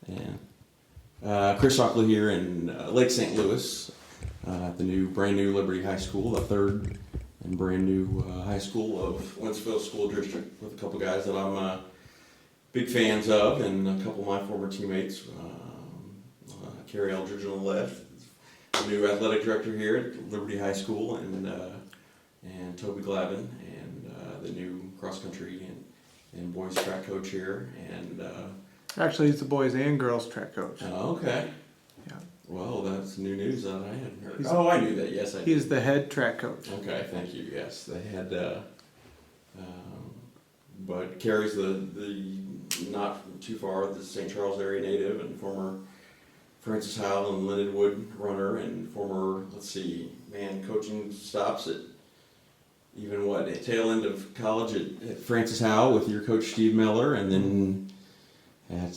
And Chris Ockley here in Lake St. Louis at the brand new Liberty High School, the third and brand new high school of Wentzville School District, with a couple guys that I'm big fans of, and a couple of my former teammates, Cary, Eldredge on the left, the new athletic director here at Liberty High School, and Toby Glavin, and the new cross country and boys track coach here, and Actually, he's the boys and girls track coach. oh, okay. Yeah. Well, that's new news that I hadn't heard. I knew that. Yes, I did. He's the head track coach. Okay, thank you. Yes, they had. But Cary's the not too far the St. Charles area native and former Francis Howell and Lindenwood runner, and former coaching stops at even at tail end of college at Francis Howell with your coach Steve Miller, and then at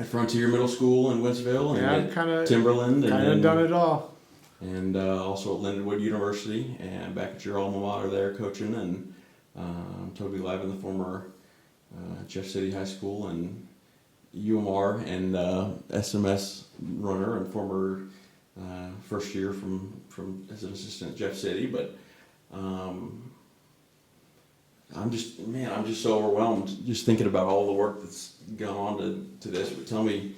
Frontier Middle School in Wentzville, and at Timberland, and kind of done it all. And also at Lindenwood University, and back at your alma mater there coaching, and Toby Glavin, the former Jeff City High School and UMR and SMS runner, and former first year from as an assistant at Jeff City. But I'm just so overwhelmed just thinking about all the work that's gone on to this. But tell me,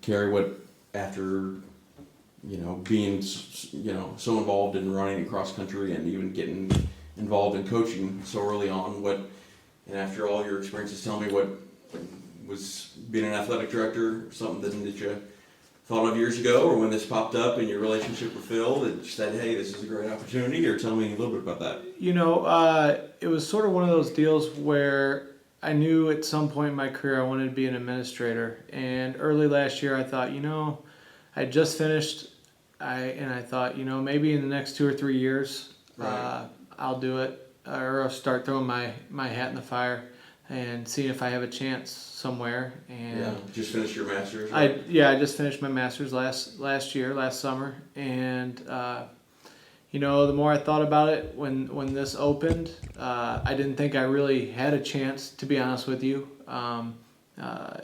Cary, what after being so involved in running cross country and even getting involved in coaching so early on, and after all your experiences, tell me what was being an athletic director something that you thought of years ago, or when this popped up in your relationship with Phil that said, hey, this is a great opportunity, or tell me a little bit about that. It was sort of one of those deals where I knew at some point in my career I wanted to be an administrator. And early last year I thought, I just finished, I thought, maybe in the next 2 or 3 years, right, I'll do it, or I'll start throwing my hat in the fire and seeing if I have a chance somewhere. And just finished your master's, right? I just finished my master's last summer, and the more I thought about it when this opened, I didn't think I really had a chance, to be honest with you.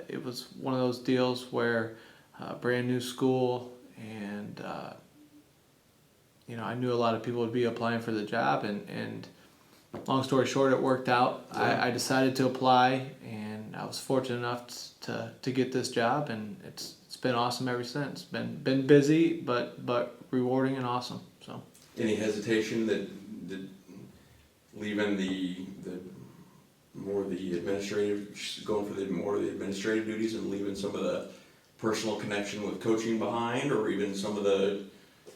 It was one of those deals where brand new school, and I knew a lot of people would be applying for the job, and long story short, it worked out. Yeah. I decided to apply, and I was fortunate enough to get this job, and it's been awesome ever since. Been busy, but rewarding and awesome. So. Any hesitation that leaving going for more of the administrative duties and leaving some of the personal connection with coaching behind, or even some of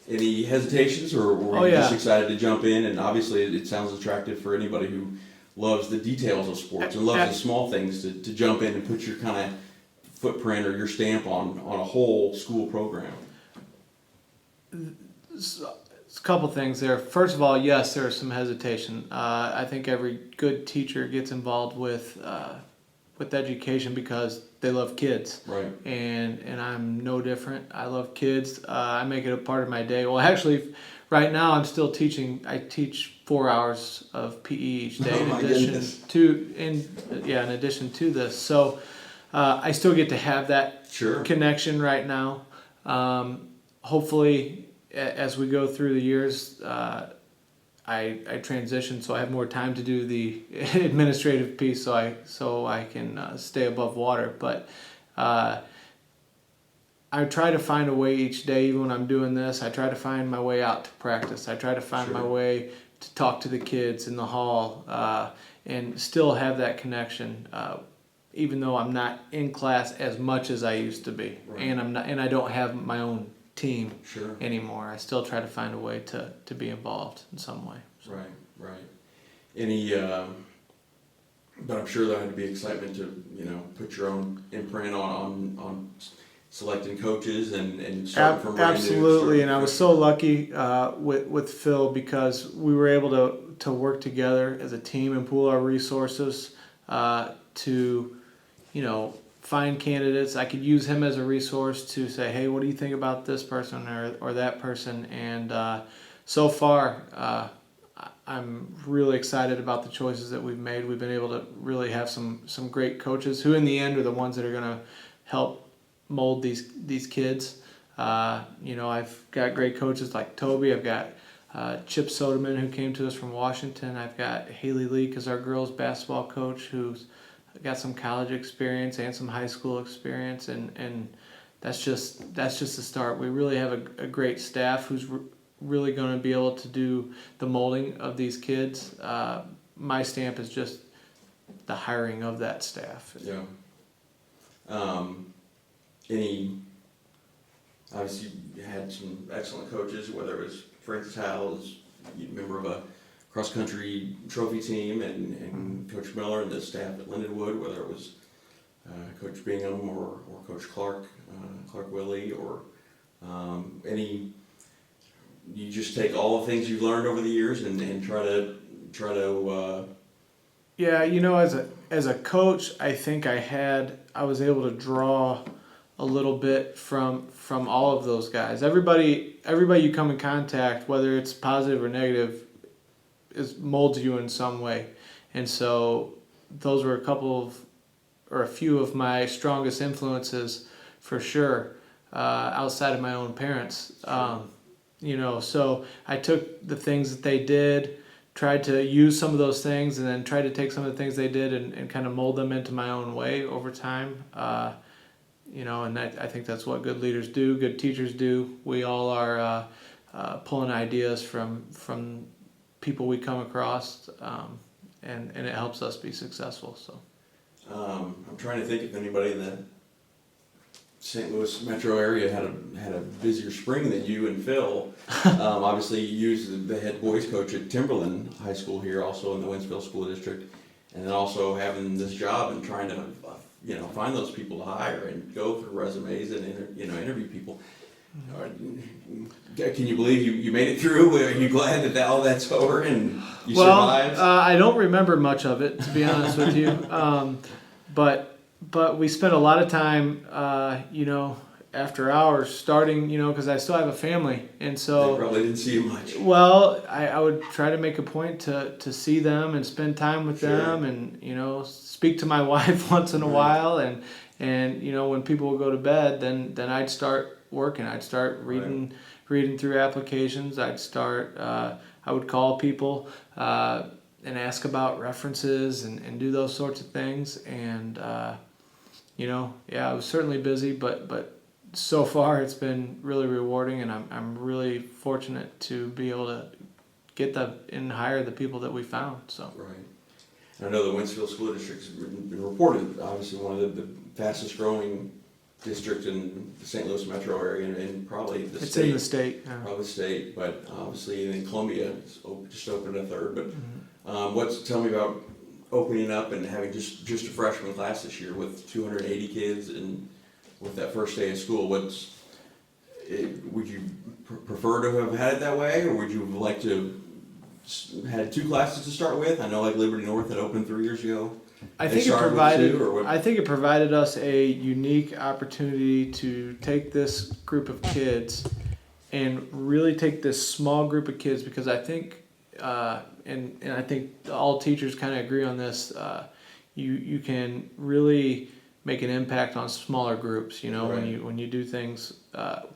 any hesitations, or were you just excited to jump in? And obviously it sounds attractive for anybody who loves the details of sports and loves the small things to jump in and put your kind of footprint or your stamp on a whole school program. It's a couple things there. First of all, yes, there is some hesitation. I think every good teacher gets involved with education because they love kids. Right. And I'm no different. I love kids. I make it a part of my day. Well, actually, right now I'm still teaching. I teach 4 hours of PE each day in addition to this. So I still get to have that connection right now. Hopefully, as we go through the years, I transition, so I have more time to do the administrative piece, so I can stay above water. But I try to find a way each day, even when I'm doing this. I try to find my way out to practice. I try to find my way to talk to the kids in the hall, and still have that connection, even though I'm not in class as much as I used to be, and I don't have my own team anymore. I still try to find a way to be involved in some way. So. Right. Any, but I'm sure there had to be excitement to put your own imprint on selecting coaches and starting from brand new. Absolutely, and I was so lucky with Phil, because we were able to work together as a team and pool our resources to find candidates. I could use him as a resource to say, hey, what do you think about this person or that person? And so far, I'm really excited about the choices that we've made. We've been able to really have some great coaches who in the end are the ones that are going to help mold these kids. I've got great coaches like Toby. I've got Chip Soderman, who came to us from Washington. I've got Haley Leak as our girls basketball coach, who's got some college experience and some high school experience, and that's just the start. We really have a great staff who's really going to be able to do the molding of these kids. My stamp is just the hiring of that staff. Yeah. Obviously you had some excellent coaches, whether it was Frank Tal, as a member of a cross-country trophy team, and Coach Miller and the staff at Lindenwood, whether it was Coach Bingham or Coach Clark Willie, or you just take all the things you've learned over the years and try to Yeah, as a coach, I think I was able to draw a little bit from all of those guys. Everybody you come in contact, whether it's positive or negative, molds you in some way. And so those were a few of my strongest influences for sure, outside of my own parents. Sure. So I took the things that they did, tried to use some of those things, and then tried to take some of the things they did and kind of mold them into my own way over time. And I think that's what good leaders do, good teachers do. We all are pulling ideas from people we come across, and it helps us be successful. So I'm trying to think if anybody in the St. Louis metro area had a busier spring than you and Phil. Obviously, you used the head boys coach at Timberland High School here, also in the Wentzville School District, and then also having this job and trying to find those people to hire and go through resumes and interview people. Can you believe you made it through? Are you glad that all that's over and you survived? I don't remember much of it, to be honest with you. But we spent a lot of time, after hours starting, because I still have a family, and so they probably didn't see you much. Well, I would try to make a point to see them and spend time with them, and speak to my wife once in a while, and when people would go to bed, then I'd start working. I'd start reading through applications. I would call people and ask about references and do those sorts of things, and I was certainly busy, but so far it's been really rewarding, and I'm really fortunate to be able to get and hire the people that we found. So right. And I know the Wentzville School District's been reported obviously one of the fastest growing districts in the St. Louis metro area, and probably the state. It's in the state. Yeah. Probably the state, but obviously in Columbia just opened a third. But tell me about opening up and having just a freshman class this year with 280 kids, and with that first day of school. Would you prefer to have had it that way, or would you have liked to had 2 classes to start with? I know like Liberty North had opened 3 years ago. I think it provided us a unique opportunity to take this group of kids and really take this small group of kids, because I think and I think all teachers kind of agree on this. You can really make an impact on smaller groups. Right. When you do things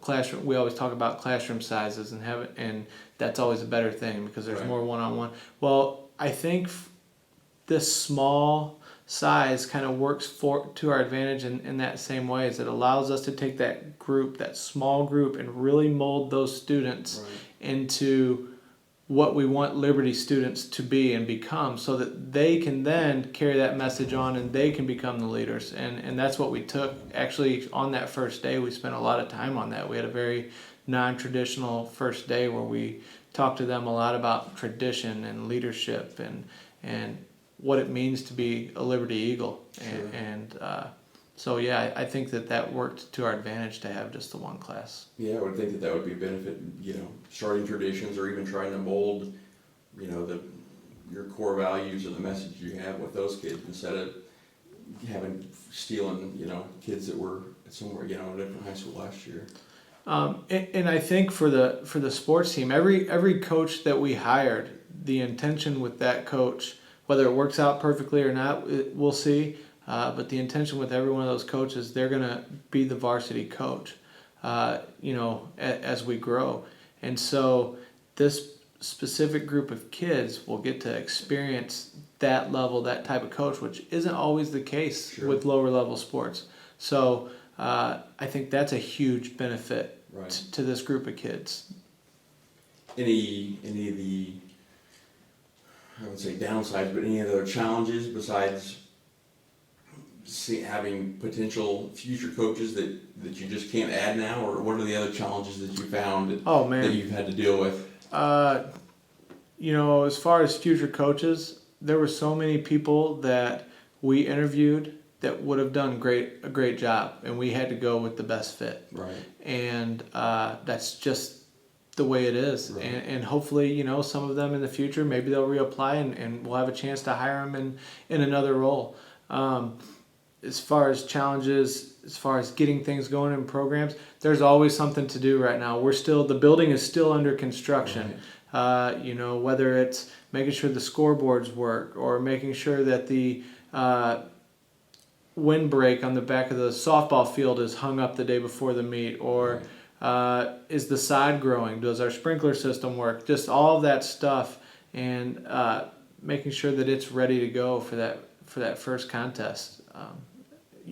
classroom. We always talk about classroom sizes and that's always a better thing because there's more one-on-one. Well, I think this small size kind of works to our advantage in that same way, as it allows us to take that small group and really mold those students into what we want Liberty students to be and become, so that they can then carry that message on and they can become the leaders. And that's what we took. Actually, on that first day, we spent a lot of time on that. We had a very non-traditional first day where we talked to them a lot about tradition and leadership and what it means to be a Liberty Eagle. Sure. So I think that worked to our advantage to have just the one class. Yeah, I would think that would be a benefit, starting traditions or even trying to mold, your core values or the message you have with those kids, instead of stealing, kids that were somewhere, in a different high school last year. And I think for the sports team, every coach that we hired the intention with that coach, whether it works out perfectly or not, we'll see. But the intention with every one of those coaches, they're going to be the varsity coach, as we grow. And so this specific group of kids will get to experience that level, that type of coach, which isn't always the case Sure. with lower level sports. So I think that's a huge benefit Right. to this group of kids. Any of the, I would say downsides, but any other challenges besides having potential future coaches that you just can't add now, or what are the other challenges that you found that you've had to deal with? As far as future coaches, there were so many people that we interviewed that would have done a great job, and we had to go with the best fit. Right. And that's just the way it is. Right. And hopefully, some of them in the future, maybe they'll reapply and we'll have a chance to hire them in another role. As far as challenges, as far as getting things going in programs, there's always something to do right now. The building is still under construction. Right. Whether it's making sure the scoreboards work or making sure that the windbreak on the back of the softball field is hung up the day before the meet, or is the sod growing? Does our sprinkler system work? Just all of that stuff, and making sure that it's ready to go for that first contest.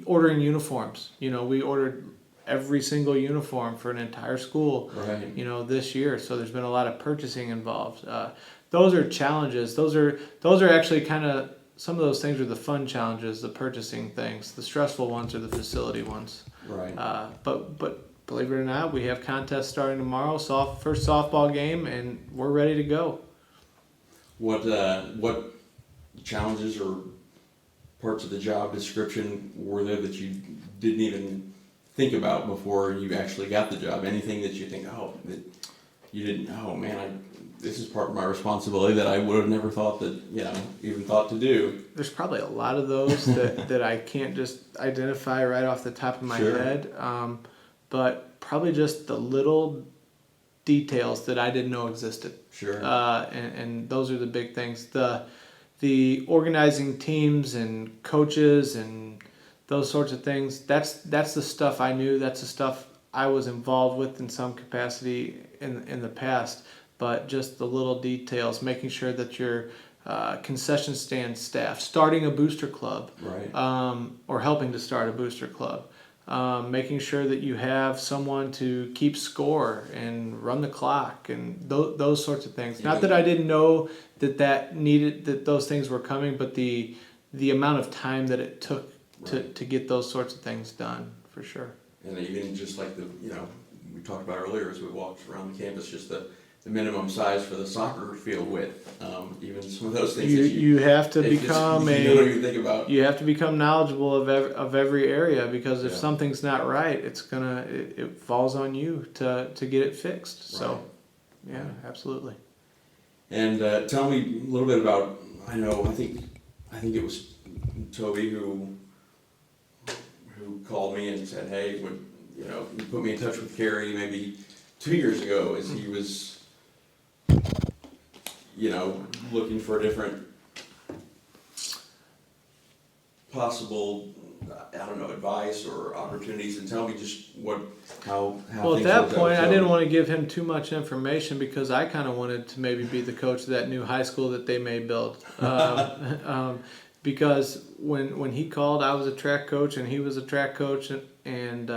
Ordering uniforms. We ordered every single uniform for an entire school. Right. This year. So there's been a lot of purchasing involved. Those are challenges. Those are actually kind of, some of those things are the fun challenges, the purchasing things. The stressful ones are the facility ones. Right. But believe it or not, we have contests starting tomorrow. First softball game, and we're ready to go. What challenges or parts of the job description were there that you didn't even think about before you actually got the job? Anything that you think, that you didn't, this is part of my responsibility that I would have never thought that, even thought to do? There's probably a lot of those that I can't just identify right off the top of my Sure. head. But probably just the little details that I didn't know existed. Sure. And those are the big things. The organizing teams and coaches and those sorts of things, that's the stuff I knew. That's the stuff I was involved with in some capacity in the past. But just the little details, making sure that your concession stand staff, starting a booster club, Right. Or helping to start a booster club, making sure that you have someone to keep score and run the clock and those sorts of things. Not that I didn't know that those things were coming, but the amount of time that it took to get those sorts of things done, for sure. And even just like we talked about earlier as we walked around the campus, just the minimum size for the soccer field width, even some of those things you have to become you don't even think about. You have to become knowledgeable of every area, because if Yeah. something's not right, it falls on you to get it fixed. So, Right. yeah, absolutely. And tell me a little bit about. I think it was Toby who called me and said, "Hey, you put me in touch with Cary maybe 2 years ago as he was, looking for a different possible, advice or opportunities." And tell me just how Well, at things that worked point, out. I didn't want to give him too much information, because I kind of wanted to maybe be the coach of that new high school that they may build. Because when he called, I was a track coach and he was a track coach, and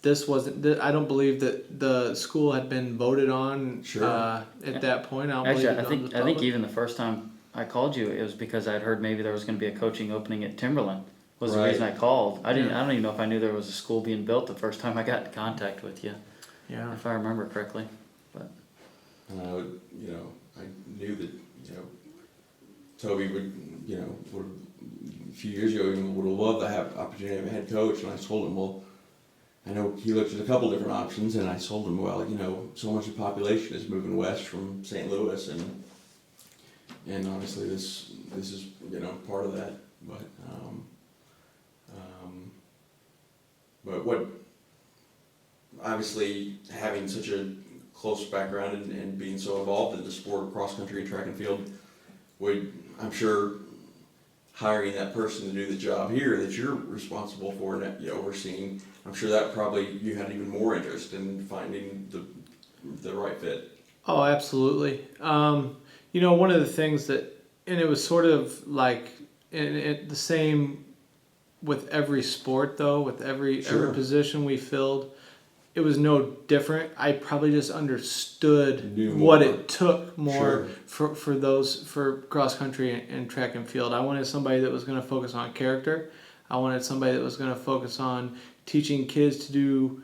this wasn't. I don't believe that the school had been voted on. Sure. At that point. Actually, I think even the first time I called you, it was because I'd heard maybe there was going to be a coaching opening at Timberland. Was the Right. reason I called. I don't even know if I knew there was a school being built the first time I got in contact with you. Yeah. If I remember correctly. But And I would, I knew that, Toby would, a few years ago, he would have loved to have opportunity to have a head coach. And I told him, well, I know he looked at a couple different options, and I told him, well, so much of the population is moving west from St. Louis, and obviously this is, part of that. But what, obviously having such a close background and being so involved in the sport of cross country and track and field, I'm sure hiring that person to do the job here that you're responsible for and overseeing, I'm sure that probably you had even more interest in finding the right fit. Oh, absolutely. One of the things and it was sort of like the same with every sport though, with every position we filled. It was no different. I probably just understood what it took more for cross country and track and field. I wanted somebody that was going to focus on character. I wanted somebody that was going to focus on teaching kids to do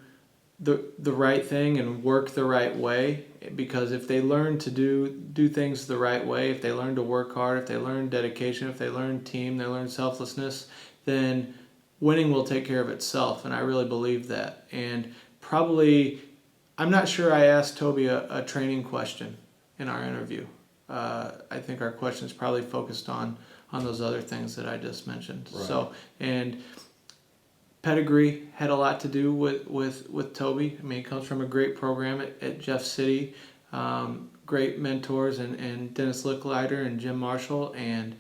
the right thing and work the right way. Because if they learn to do things the right way, if they learn to work hard, if they learn dedication, if they learn team, they learn selflessness, then winning will take care of itself. And I really believe that. And probably, I'm not sure I asked Toby a training question in our interview. I think our questions probably focused on those other things that I just mentioned. Right. So, and pedigree had a lot to do with Toby. I mean, he comes from a great program at Jeff City, great mentors and Dennis Licklider and Jim Marshall, and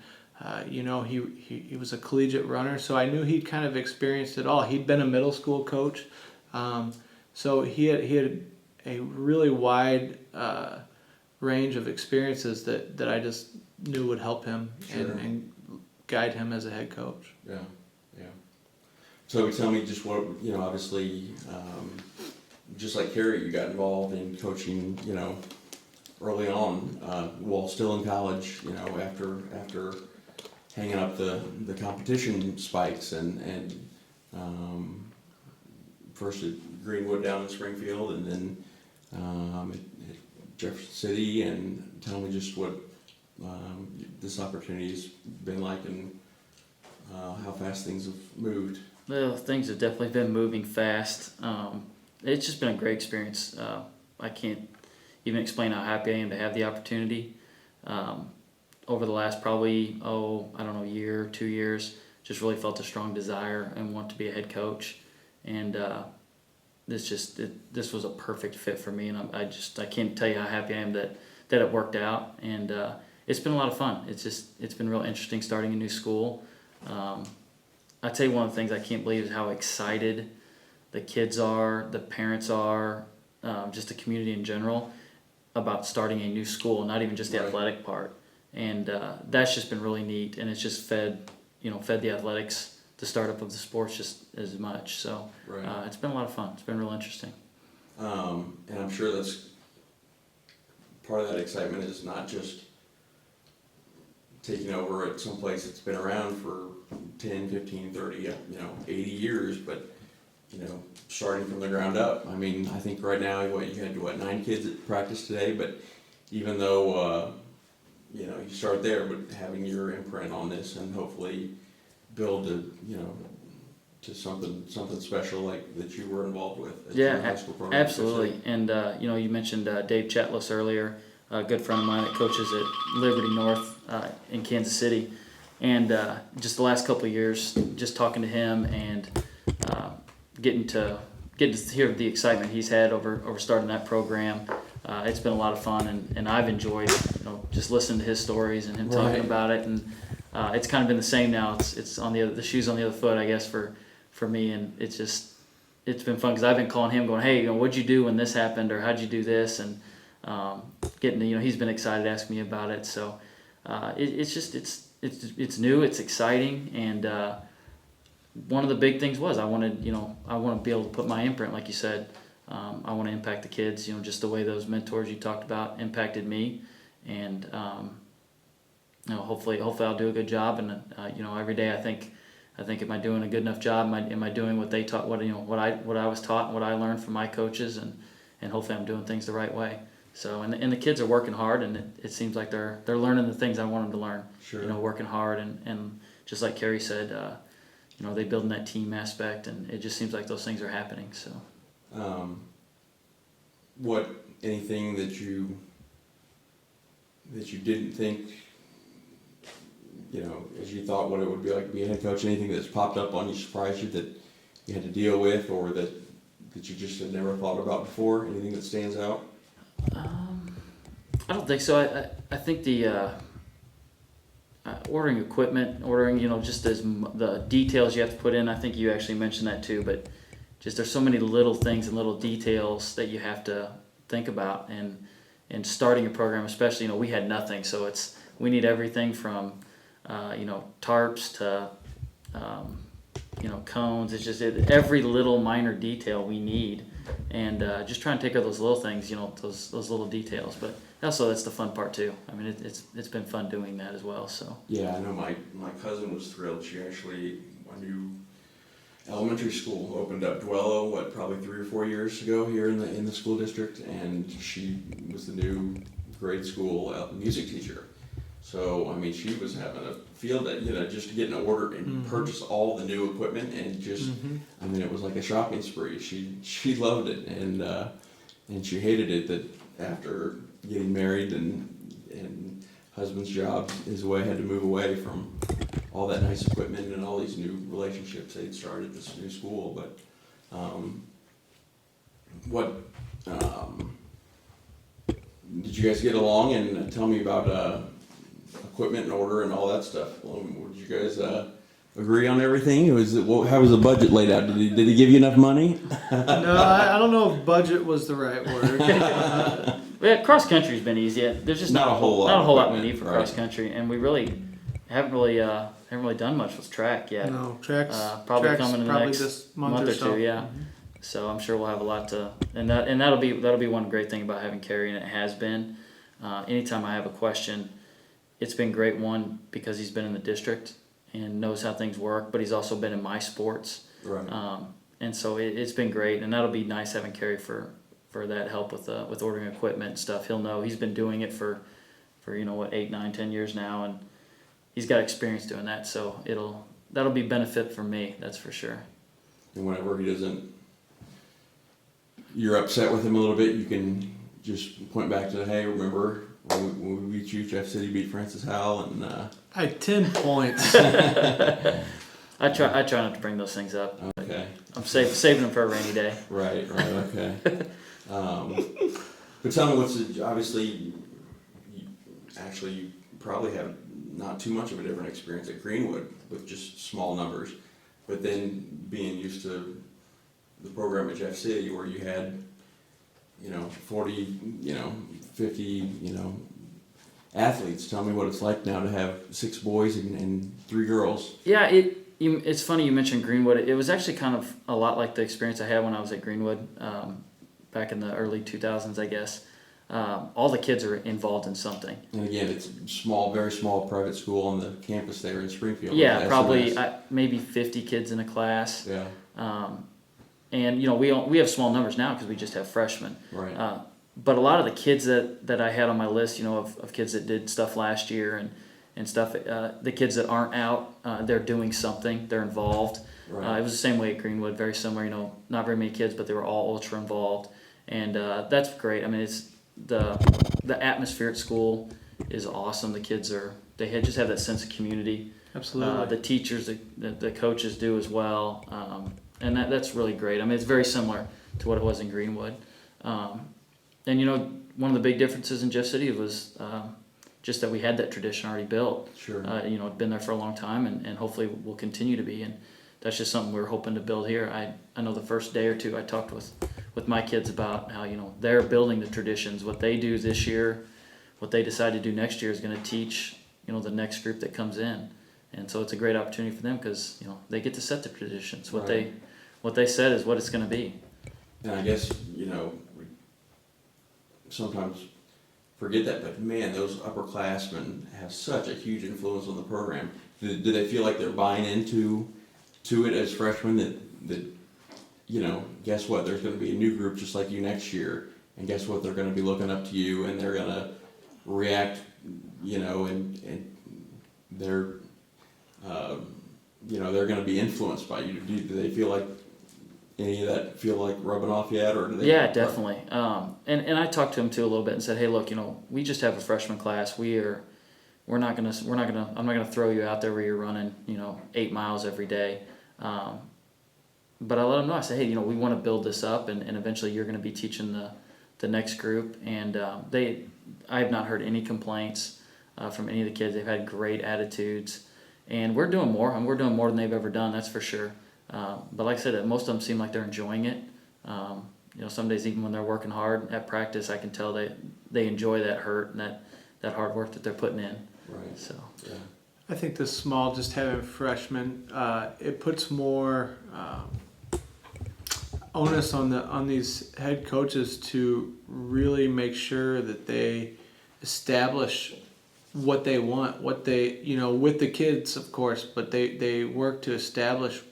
he was a collegiate runner, so I knew he'd kind of experienced it all. He'd been a middle school coach. So he had a really wide range of experiences that I just knew would help him and guide him as a head coach. Yeah. So tell me just what, obviously, just like Cary, you got involved in coaching, early on, while still in college, after hanging up the competition spikes and first at Greenwood down in Springfield, and then at Jefferson City, and tell me just what this opportunity's been like and how fast things have moved. Well, things have definitely been moving fast. It's just been a great experience. I can't even explain how happy I am to have the opportunity. Over the last probably, year, 2 years, just really felt a strong desire and want to be a head coach. And this was a perfect fit for me, and I can't tell you how happy I am that it worked out. And it's been a lot of fun. It's been real interesting starting a new school. I tell you, one of the things I can't believe is how excited the kids are, the parents are, just the community in general about starting a new school, not even just the athletic part. And that's just been really neat, and it's just fed the athletics, the startup of the sports just as much. So it's been a lot of fun. It's been real interesting. And I'm sure that's part of that excitement is not just taking over at some place that's been around for 10, 15, 30, 80 years, but, starting from the ground up. I mean, I think right now, you had 9 kids at practice today, but even though, you start there, but having your imprint on this and hopefully build to something special like that you were involved with at your high school program. Absolutely. And, you mentioned Dave Chatlis earlier, a good friend of mine that coaches at Liberty North in Kansas City. And just the last couple of years, just talking to him and getting to hear the excitement he's had over starting that program. It's been a lot of fun, and I've enjoyed just listening to his stories and him talking about it. And it's kind of been the same now. It's on the shoes on the other foot, I guess, for me. And it's been fun because I've been calling him, going, "Hey, what'd you do when this happened, or how'd you do this?" And getting he's been excited to ask me about it. So it's new, it's exciting, and one of the big things was I want to be able to put my imprint, like you said. I want to impact the kids, just the way those mentors you talked about impacted me, and hopefully I'll do a good job. And every day I think, am I doing a good enough job? Am I doing what they taught? What I was taught and what I learned from my coaches, and hopefully I'm doing things the right way. So and the kids are working hard, and it seems like they're learning the things I want them to learn. Sure. Working hard, and just like Cary said, they building that team aspect, and it just seems like those things are happening. So. Anything that you didn't think, as you thought what it would be like to be a head coach, anything that's popped up on you, surprised you, that you had to deal with, or that you just had never thought about before, anything that stands out? I don't think so. I think the ordering equipment, just as the details you have to put in. I think you actually mentioned that too, but just there's so many little things and little details that you have to think about, and starting a program, especially, we had nothing, so we need everything from tarps to cones. It's just every little minor detail we need, and just trying to take care of those little things, those little details. But also that's the fun part too. I mean, it's been fun doing that as well. So Yeah, I know my cousin was thrilled. She actually, a new elementary school opened up Dwello, probably 3 or 4 years ago here in the school district, and she was the new grade school music teacher. So, I mean, she was having a field day, just to get an order and purchase all the new equipment, and just, I mean, it was like a shopping spree. She loved it, and she hated it that after getting married and husband's job, his way had to move away from all that nice equipment and all these new relationships they'd started at this new school. But did you guys get along, and tell me about equipment and order and all that stuff? Did you guys agree on everything? How was the budget laid out? Did he give you enough money? No, I don't know if budget was the right word. yeah, cross country's been easy. There's just Not a whole lot we need for right. cross country, and we really haven't really done much with track yet. No, track's probably coming in the next this month or two. Yeah. Mm-hmm. So I'm sure we'll have a lot to, and that'll be one great thing about having Cary, and it has been. Anytime I have a question, it's been great, one, because he's been in the district and knows how things work, but he's also been in my sports. Right. And so it's been great, and that'll be nice having Cary for that help with ordering equipment and stuff. He'll know he's been doing it for 8, 9, 10 years now, and he's got experience doing that, so that'll be benefit for me, that's for sure. And whenever he doesn't, you're upset with him a little bit, you can just point back to, hey, remember when we beat you, Jeff City beat Francis Howell, and I had 10 points. I try not to bring those things up. Okay. I'm saving them for a rainy day. Right, okay. But tell me, obviously, you probably have not too much of a different experience at Greenwood with just small numbers, but then being used to the program at Jeff City where you had 40, 50, athletes. Tell me what it's like now to have 6 boys and 3 girls. Yeah, it's funny you mentioned Greenwood. It was actually kind of a lot like the experience I had when I was at Greenwood back in the early 2000s, I guess. All the kids are involved in something. And again, it's small, very small private school on the campus there in Springfield. Yeah, probably maybe 50 kids in a class. Yeah. And we have small numbers now because we just have freshmen. Right. But a lot of the kids that I had on my list, of kids that did stuff last year and stuff, the kids that aren't out, they're doing something, they're involved. Right. It was the same way at Greenwood, very similar. Not very many kids, but they were all ultra involved, and that's great. I mean, it's the atmosphere at school is awesome. The kids just have that sense of community. Absolutely. The teachers, the coaches do as well. And that's really great. I mean, it's very similar to what it was in Greenwood. And one of the big differences in Jeff City was just that we had that tradition already built. Sure. It'd been there for a long time, and hopefully will continue to be. And that's just something we're hoping to build here. I know the first day or two I talked with my kids about how they're building the traditions. What they do this year, what they decide to do next year is going to teach the next group that comes in. And so it's a great opportunity for them because they get to set the traditions. What they said is what it's going to be. And I guess, we sometimes forget that, but man, those upperclassmen have such a huge influence on the program. Do they feel like they're buying into it as freshmen that guess what, there's going to be a new group just like you next year, and guess what, they're going to be looking up to you, and they're going to react, and they're, they're going to be influenced by you. Do they feel like any of that feel like rubbing off yet, or do they? Yeah, definitely. And I talked to him too a little bit and said, hey, look, we just have a freshman class. I'm not gonna throw you out there where you're running, 8 miles every day. But I let him know. I said, hey, we want to build this up, and eventually you're going to be teaching the the next group, and I have not heard any complaints from any of the kids. They've had great attitudes, and we're doing more. We're doing more than they've ever done, that's for sure. But like I said, most of them seem like they're enjoying it. Some days even when they're working hard at practice, I can tell they enjoy that hurt and that hard work that they're putting in. Right. So Yeah. I think the small, just having freshmen, it puts more onus on these head coaches to really make sure that they establish what they want, what they, with the kids, of course, but they work to establish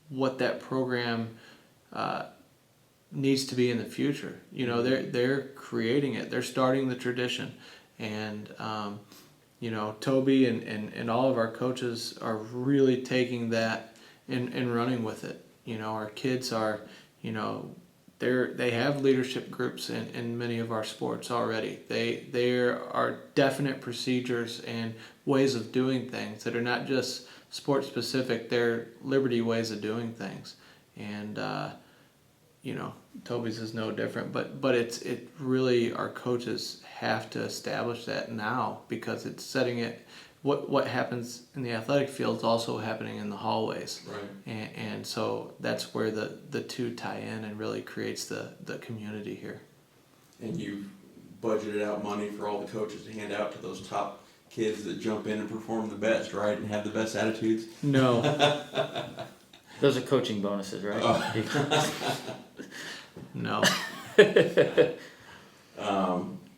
what that program needs to be in the future. They're creating it. They're starting the tradition, and Toby and all of our coaches are really taking that and running with it. Our kids are, they have leadership groups in many of our sports already. There are definite procedures and ways of doing things that are not just sport specific. They're Liberty ways of doing things, and Toby's is no different. But it really, our coaches have to establish that now, because it's setting it. What happens in the athletic field is also happening in the hallways, Right. and so that's where the two tie in and really creates the community here. And you've budgeted out money for all the coaches to hand out to those top kids that jump in and perform the best, right, and have the best attitudes. No. those are coaching bonuses, right? No.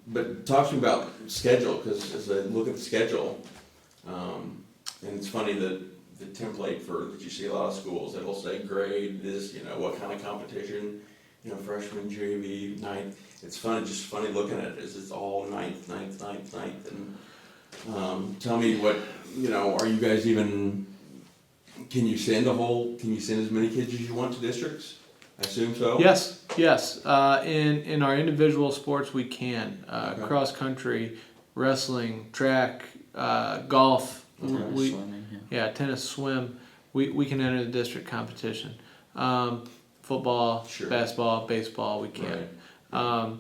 But talk to me about schedule, because as I look at the schedule, and it's funny that the template that you see a lot of schools, it'll say grade this, what kind of competition, freshman, JV, ninth. It's just funny looking at it, it's all ninth, and tell me what, are you guys even, can you send as many kids as you want to districts? I assume so? Yes. In our individual sports, we can. Okay. Cross country, wrestling, track, golf. Swimming, yeah. Tennis, swim. We can enter the district competition. Football, Sure. basketball, baseball, we can't. Right.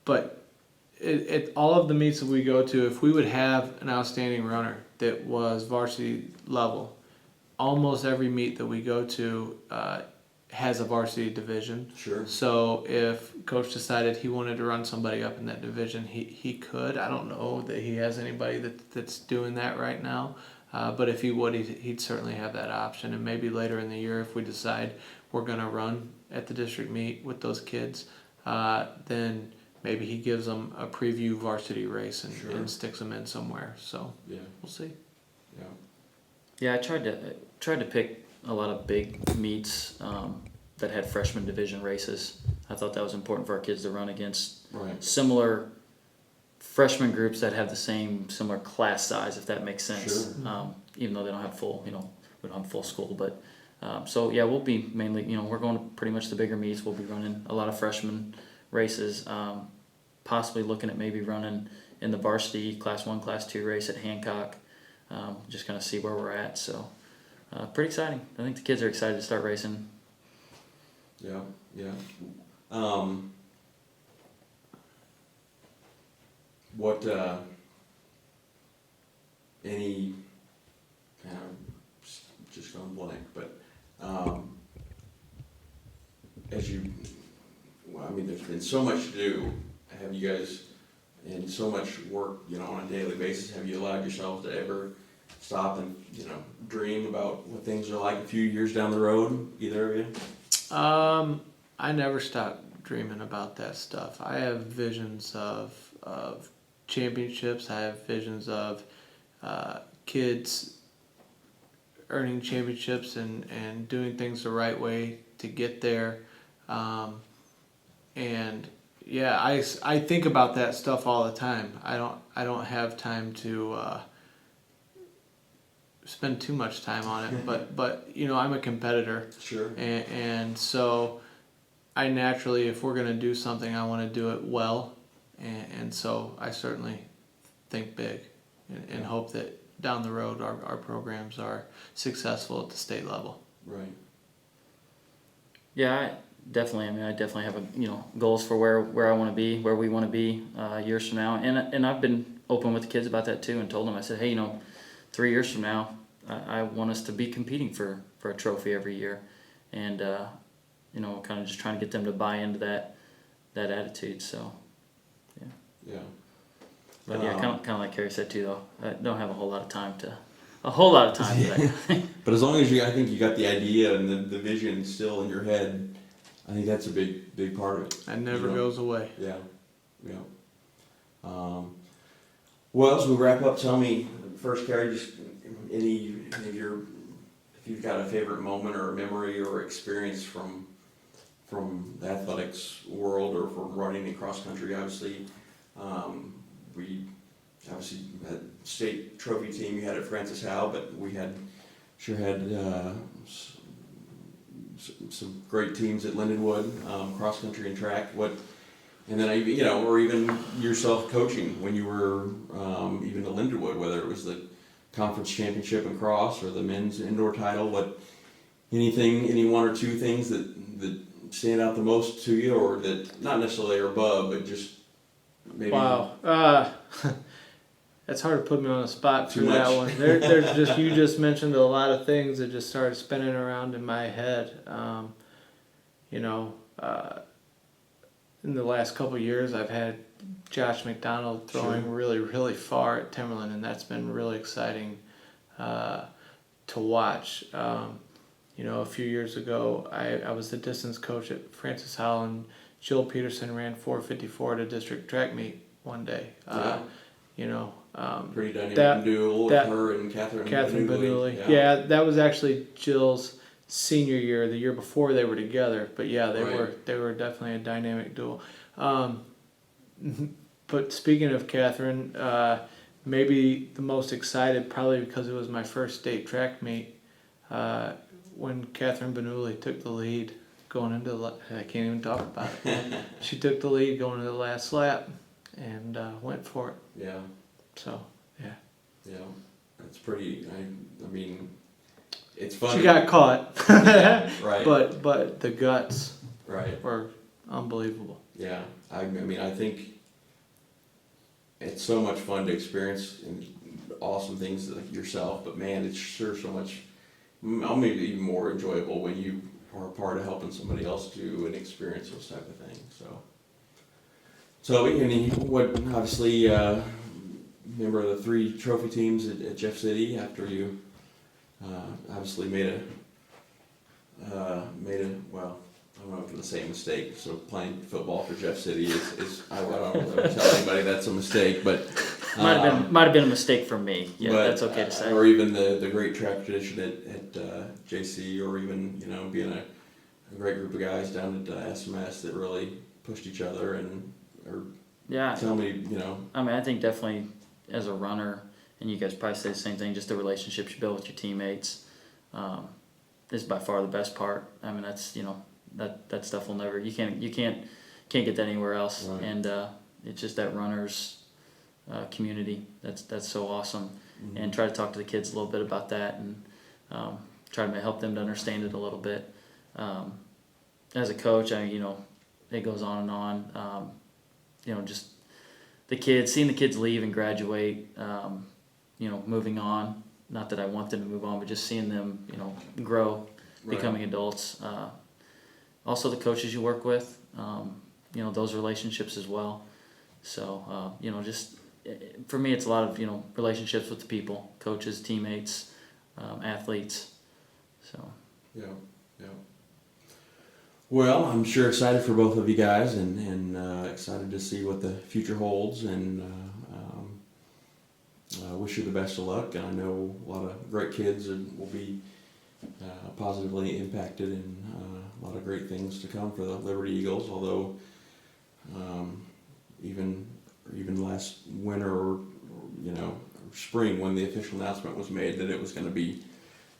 But all of the meets that we go to, if we would have an outstanding runner that was varsity level, almost every meet that we go to has a varsity division. Sure. So if coach decided he wanted to run somebody up in that division, he could. I don't know that he has anybody that's doing that right now. But if he would, he'd certainly have that option. And maybe later in the year, if we decide we're going to run at the district meet with those kids, then maybe he gives them a preview varsity race Sure. and sticks them in somewhere. So Yeah. we'll see. Yeah. Yeah, I tried to pick a lot of big meets that had freshman division races. I thought that was important for our kids to run against Right. similar freshman groups that have the similar class size, if that makes sense. Sure. Even though they don't have full, we don't have full school, but so yeah, we'll be mainly, we're going to pretty much the bigger meets. We'll be running a lot of freshman races, possibly looking at maybe running in the varsity Class 1, Class 2 race at Hancock. Just kind of see where we're at. So pretty exciting. I think the kids are excited to start racing. Yeah. What any kind of just going blank, but there's been so much to do. Have you guys, and so much work, on a daily basis, have you allowed yourselves to ever stop and, dream about what things are like a few years down the road, either of you? I never stop dreaming about that stuff. I have visions of championships. I have visions of kids earning championships and doing things the right way to get there. And yeah, I think about that stuff all the time. I don't have time to spend too much time on it, but I'm a competitor. Sure. And so I naturally, if we're going to do something, I want to do it well. And so I certainly think big and hope that down the road our programs are successful at the state level. Right. Yeah, definitely. I mean, I definitely have goals for where I want to be, where we want to be years from now, and I've been open with the kids about that too, and told them, I said, hey, 3 years from now, I want us to be competing for a trophy every year, and kind of just trying to get them to buy into that attitude. So, yeah. Yeah. But yeah, kind of like Cary said too, though. I don't have a whole lot of time for that. But as long as I think you got the idea and the vision still in your head, I think that's a big part of it. That never goes away. Yeah. Well, as we wrap up, tell me first, Cary, just any of your, if you've got a favorite moment or a memory or experience from the athletics world or from running in cross country. Obviously, we obviously had state trophy team you had at Francis Howell, but we had some great teams at Lindenwood, cross country and track. And then or even yourself coaching when you were even at Lindenwood, whether it was the conference championship in cross or the men's indoor title. Any one or two things that stand out the most to you, or that not necessarily are above, but just maybe. Wow. That's hard to put me on the spot for Too that much. one. There's you just mentioned a lot of things that just started spinning around in my head. In the last couple of years, I've had Josh McDonald throwing really, really far at Timberland, and that's been really exciting to watch. A few years ago, I was the distance coach at Francis Howell, and Jill Peterson ran 4:54 at a district track meet one day. Pretty dynamic duel with her and Catherine Benuli. Yeah, that was actually Jill's senior year. The year before they were together, but yeah, they were definitely a dynamic duel. But speaking of Catherine, maybe the most excited, probably because it was my first state track meet, when Catherine Benuli took the lead going into I can't even talk about it. She took the lead going into the last lap and went for it. Yeah. So, yeah. Yeah, it's pretty. I mean, it's funny. She got caught. Right. But the guts. Right. Were unbelievable. Yeah, I mean, I think it's so much fun to experience and awesome things like yourself. But man, it's sure so much. Maybe even more enjoyable when you are a part of helping somebody else do and experience those type of things. So obviously. Member of the 3 trophy teams at Jeff City after you obviously made a well, I don't know if it's the same mistake. So playing football for Jeff City is I don't tell anybody that's a mistake, but might have been a mistake for me. Yeah, that's okay to say. Or even the great track tradition at JC, or even being a great group of guys down at SMS that really pushed each other tell me I mean, I think definitely. As a runner, and you guys probably say the same thing, just the relationships you build with your teammates is by far the best part. I mean, that's that stuff will never you can't get that anywhere else. Right. And it's just that runners community that's so awesome. Mm-hmm. And try to talk to the kids a little bit about that, and try to help them to understand it a little bit. As a coach, it goes on and on. Just seeing the kids leave and graduate, moving on. Not that I want them to move on, but just seeing them, grow, becoming adults. Also, the coaches you work with, those relationships as well. So, for me, it's a lot of, relationships with the people, coaches, teammates, athletes. So. Yeah. Well, I'm sure excited for both of you guys, and excited to see what the future holds, and wish you the best of luck. And I know a lot of great kids will be positively impacted, and a lot of great things to come for the Liberty Eagles. Although even last winter or spring, when the official announcement was made that it was going to be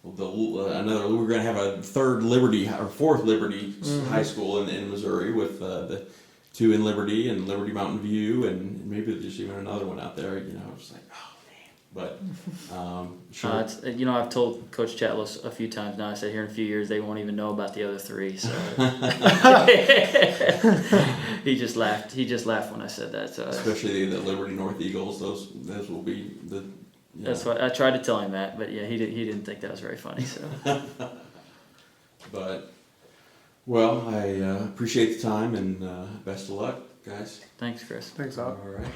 we're going to have a fourth Liberty high school in Missouri, with the 2 in Liberty and Liberty Mountain View, and maybe there's even another one out there. It's like, oh man, but sure. It's, I've told Coach Chatlos a few times now. I said here in a few years they won't even know about the other three. So he just laughed. He just laughed when I said that. So Especially the Liberty North Eagles. Those will be the. That's what I tried to tell him that, but yeah, he didn't think that was very funny. So. But well, I appreciate the time and best of luck, guys. Thanks, Chris. Thanks, Al. All right.